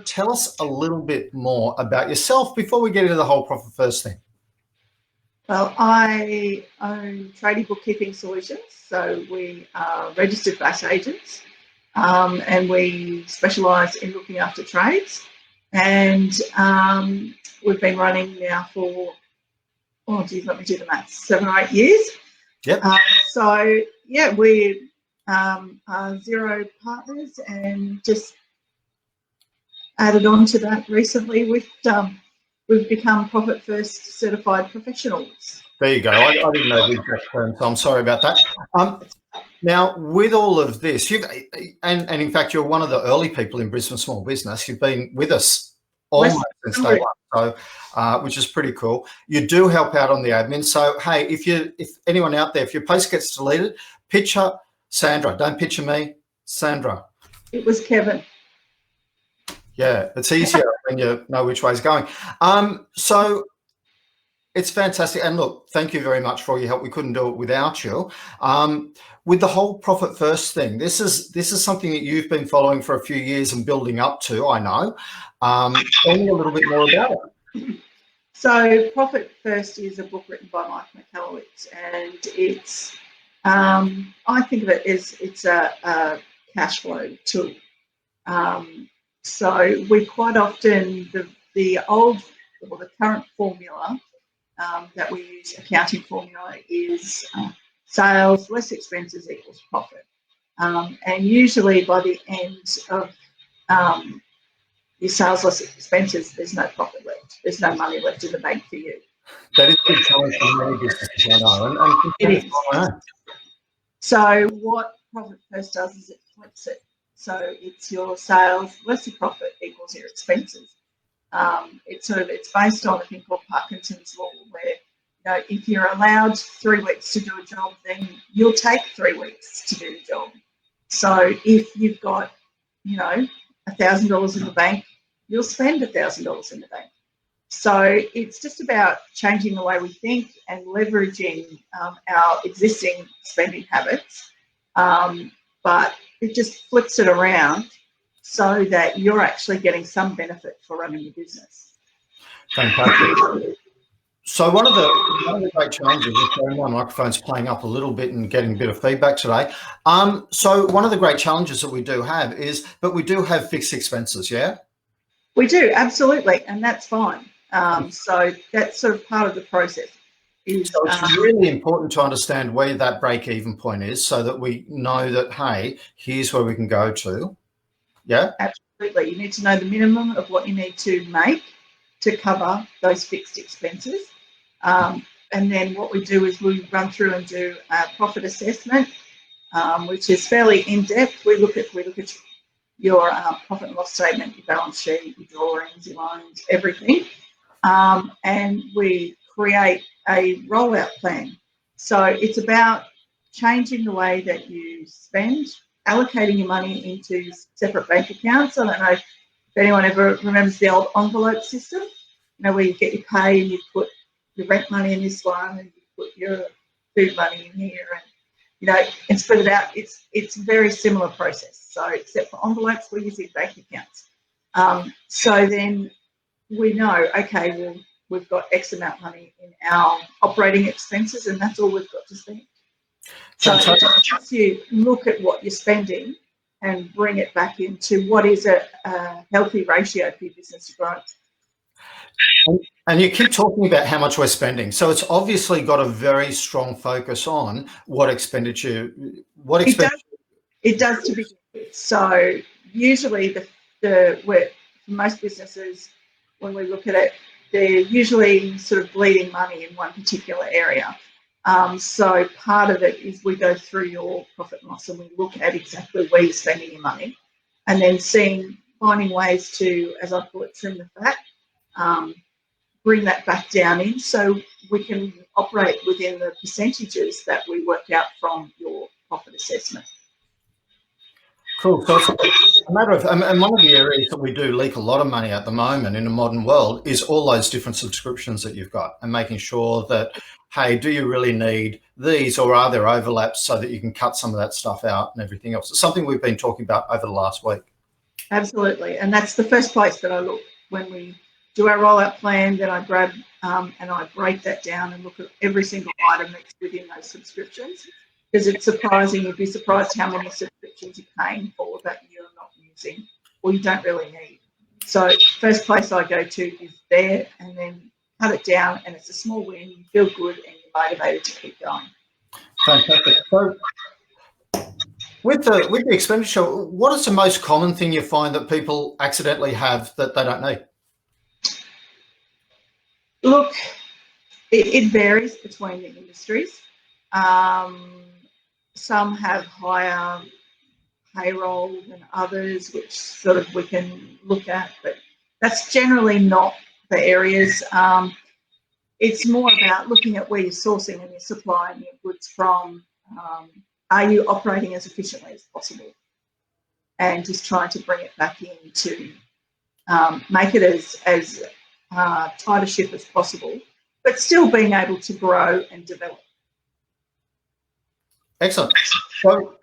Sandra, tell us a little bit more about yourself before we get into the whole profit first thing. Well, I own Tradie Bookkeeping Solutions, so we are registered VAT agents, and we specialise in looking after trades. And we've been running now for, let me do the maths, 7 or 8 years. Yep. So, yeah, we are zero partners and just added on to that recently with we've become Profit First certified professionals. There you go. I didn't know the exact term, so I'm sorry about that. Now, with all of this, and in fact, you're one of the early people in Brisbane small business. You've been with us almost since day one, so which is pretty cool. You do help out on the admin. So, hey, if anyone out there, if your post gets deleted, picture Sandra. Don't picture me, Sandra. It was Kevin. Yeah, it's easier when you know which way it's going. So it's fantastic. And look, thank you very much for all your help. We couldn't do it without you. With the whole profit first thing, this is something that you've been following for a few years and building up to, I know. Tell me a little bit more about it. So Profit First is a book written by Mike McAllowitz, and it's I think of it as it's a cash flow tool. So we quite often, the current formula that we use, accounting formula, is sales less expenses equals profit. And usually by the end of your sales less expenses, there's no profit left. There's no money left in the bank for you. That is a big challenge for many businesses, I know. It is. So what Profit First does is it flips it. So it's your sales less your profit equals your expenses. It's based on a thing called Parkinson's law, where if you're allowed 3 weeks to do a job, then you'll take 3 weeks to do the job. So if you've got $1,000 in the bank, you'll spend $1,000 in the bank. So it's just about changing the way we think and leveraging our existing spending habits, but it just flips it around so that you're actually getting some benefit for running your business. Fantastic. So one of the great challenges, my microphone's playing up a little bit and getting a bit of feedback today. So one of the great challenges that we do have but we do have fixed expenses, yeah? We do, absolutely, and that's fine. So that's sort of part of the process. So it's really important to understand where that break-even point is so that we know that, hey, here's where we can go to. Yeah? Absolutely. You need to know the minimum of what you need to make to cover those fixed expenses. And then what we do is we run through and do a profit assessment, which is fairly in-depth. We look at your profit and loss statement, your balance sheet, your drawings, your loans, everything. And we create a rollout plan. So it's about changing the way that you spend, allocating your money into separate bank accounts. I don't know if anyone ever remembers the old envelope system, where you get your pay and you put your rent money in this one and you put your food money in here and split it out. It's a very similar process. So except for envelopes, we're using bank accounts. So then we know, okay, well, we've got X amount of money in our operating expenses and that's all we've got to spend. So it just helps you look at what you're spending and bring it back into what is a healthy ratio for your business to grow. And you keep talking about how much we're spending. So it's obviously got a very strong focus on what expenditure. It does to begin with. So usually for most businesses, when we look at it, they're usually sort of bleeding money in one particular area. So part of it is we go through your profit and loss and we look at exactly where you're spending your money, and then finding ways to, as I call it, trim the fat, bring that back down in so we can operate within the percentages that we work out from your profit assessment. Cool. So it's a matter of, and one of the areas that we do leak a lot of money at the moment in the modern world is all those different subscriptions that you've got and making sure that, hey, do you really need these or are there overlaps so that you can cut some of that stuff out and everything else? It's something we've been talking about over the last week. Absolutely, and that's the first place that I look when we do our rollout plan. Then I grab and I break that down and look at every single item that's within those subscriptions, because it's surprising. You'd be surprised how many subscriptions you're paying for that you're not using or you don't really need. So first place I go to is there, and then cut it down, and it's a small win. You feel good and you're motivated to keep going. Fantastic. So with the expenditure, what is the most common thing you find that people accidentally have that they don't need? Look, it varies between the industries. Some have higher payroll than others, which sort of we can look at, but that's generally not the areas. It's more about looking at where you're sourcing and you're supplying your goods from. Are you operating as efficiently as possible? And just trying to bring it back in to make it as tight a ship as possible, but still being able to grow and develop. Excellent. So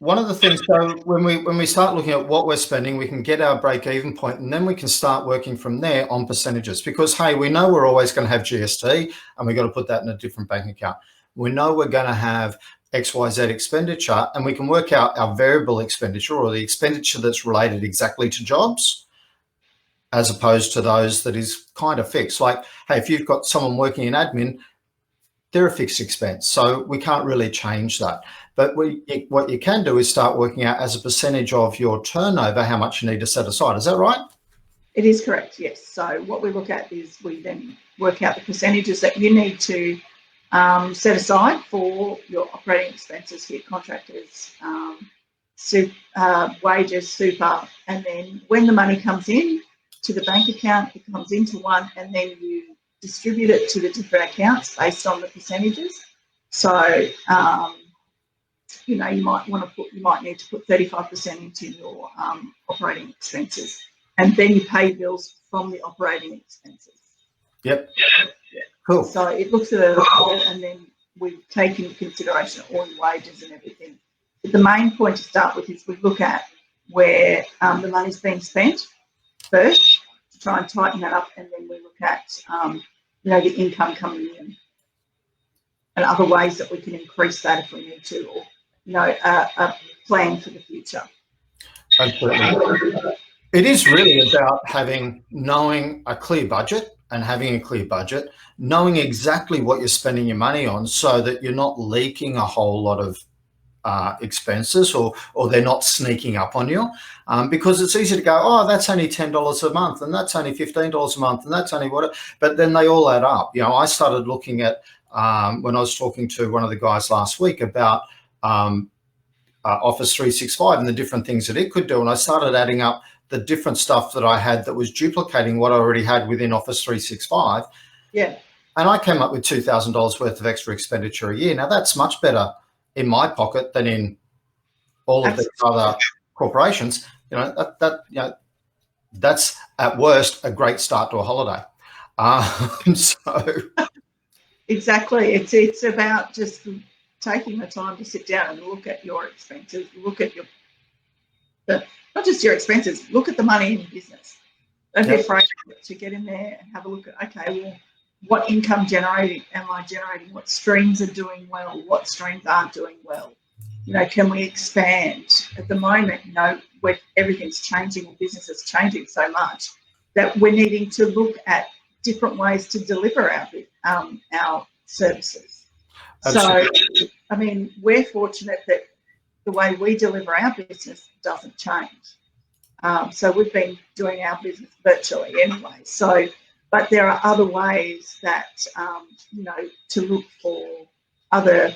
one of the things, so when we start looking at what we're spending, we can get our break-even point, and then we can start working from there on percentages. Because hey, we know we're always going to have GST, and we've got to put that in a different bank account. We know we're going to have XYZ expenditure, and we can work out our variable expenditure, or the expenditure that's related exactly to jobs, as opposed to those that is kind of fixed. Like, hey, if you've got someone working in admin, they're a fixed expense, so we can't really change that. But what you can do is start working out as a percentage of your turnover how much you need to set aside. Is that right? It is correct, yes. So what we look at is we then work out the percentages that you need to set aside for your operating expenses, for your contractors, wages, super, and then when the money comes in to the bank account, it comes into one, and then you distribute it to the different accounts based on the percentages. So you know, you might need to put 35% into your operating expenses, and then you pay bills from the operating expenses. Yep. Yeah. Cool. So it looks at it all, and then we take into consideration all your wages and everything. But the main point to start with is we look at where the money's being spent first to try and tighten that up, and then we look at you know, the income coming in and other ways that we can increase that if we need to, or you know, a plan for the future. Absolutely. It is really about knowing a clear budget and having a clear budget, knowing exactly what you're spending your money on, so that you're not leaking a whole lot of expenses, or they're not sneaking up on you, because it's easy to go, oh, that's only $10 a month, and that's only $15 a month, and that's only what, but then they all add up. You know, I started looking at when I was talking to one of the guys last week about Office 365 and the different things that it could do, and I started adding up the different stuff that I had that was duplicating what I already had within Office 365. Yeah. And I came up with $2,000 worth of extra expenditure a year. Now that's much better in my pocket than in all of the other corporations. You know, that's at worst a great start to a holiday. So exactly, it's about just taking the time to sit down and look at your expenses, look at not just your expenses, look at the money in your business. Don't be afraid to get in there and have a look at, okay, well, what income generating am I generating? What streams are doing well? What streams aren't doing well? You know, can we expand? At the moment, you know, where everything's changing and business is changing so much that we're needing to look at different ways to deliver our services. Absolutely. So, I mean, we're fortunate that the way we deliver our business doesn't change. So we've been doing our business virtually anyway. So, but there are other ways that, you know, to look for other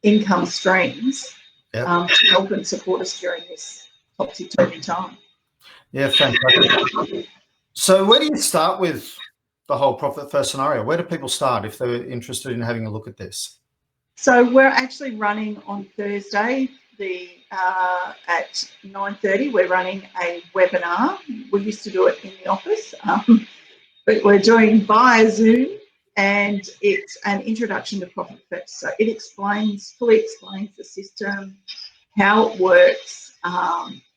income streams to help and support us during this topsy-turvy time. Yeah, fantastic. So where do you start with the whole profit first scenario? Where do people start if they're interested in having a look at this? So we're actually running on Thursday, at 9:30. We're running a webinar. We used to do it in the office, but we're doing via Zoom, and it's an introduction to profit first. So it fully explains the system, how it works,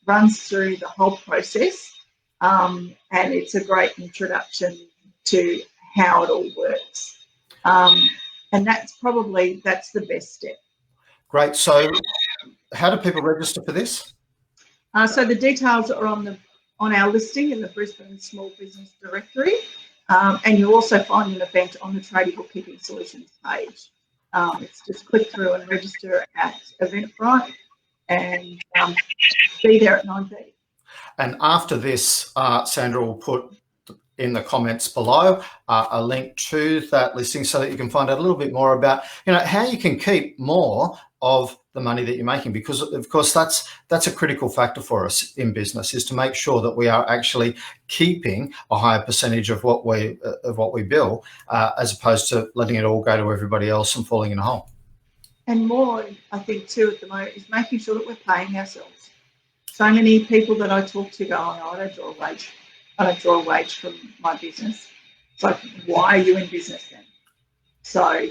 runs through the whole process, and it's a great introduction to how it all works. And that's the best step. Great. So how do people register for this? So the details are on our listing in the Brisbane Small Business Directory, and you'll also find an event on the Tradie Bookkeeping Solutions page. It's just click through and register at Eventbrite and be there at 9:30. And after this, Sandra will put in the comments below a link to that listing so that you can find out a little bit more about, how you can keep more of the money that you're making, because of course that's a critical factor for us in business, is to make sure that we are actually keeping a higher percentage of what we bill, as opposed to letting it all go to everybody else and falling in a hole. And more, I think too at the moment, is making sure that we're paying ourselves. So many people that I talk to go, "Oh, no, I don't draw a wage. I don't draw a wage from my business." It's like, why are you in business then? So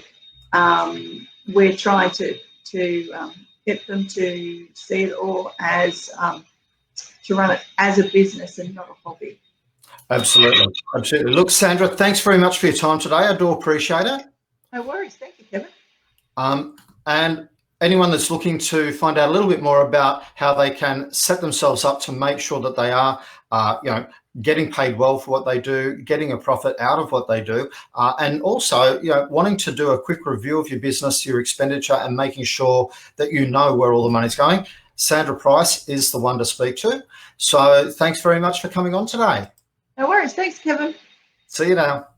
we're trying to get them to see it all as to run it as a business and not a hobby. Absolutely. Look, Sandra, thanks very much for your time today. I do appreciate it. No worries. Thank you, Kevin. And anyone that's looking to find out a little bit more about how they can set themselves up to make sure that they are, getting paid well for what they do, getting a profit out of what they do, and also, wanting to do a quick review of your business, your expenditure, and making sure that you know where all the money's going, Sandra Price is the one to speak to. So thanks very much for coming on today. No worries. Thanks, Kevin. See you now.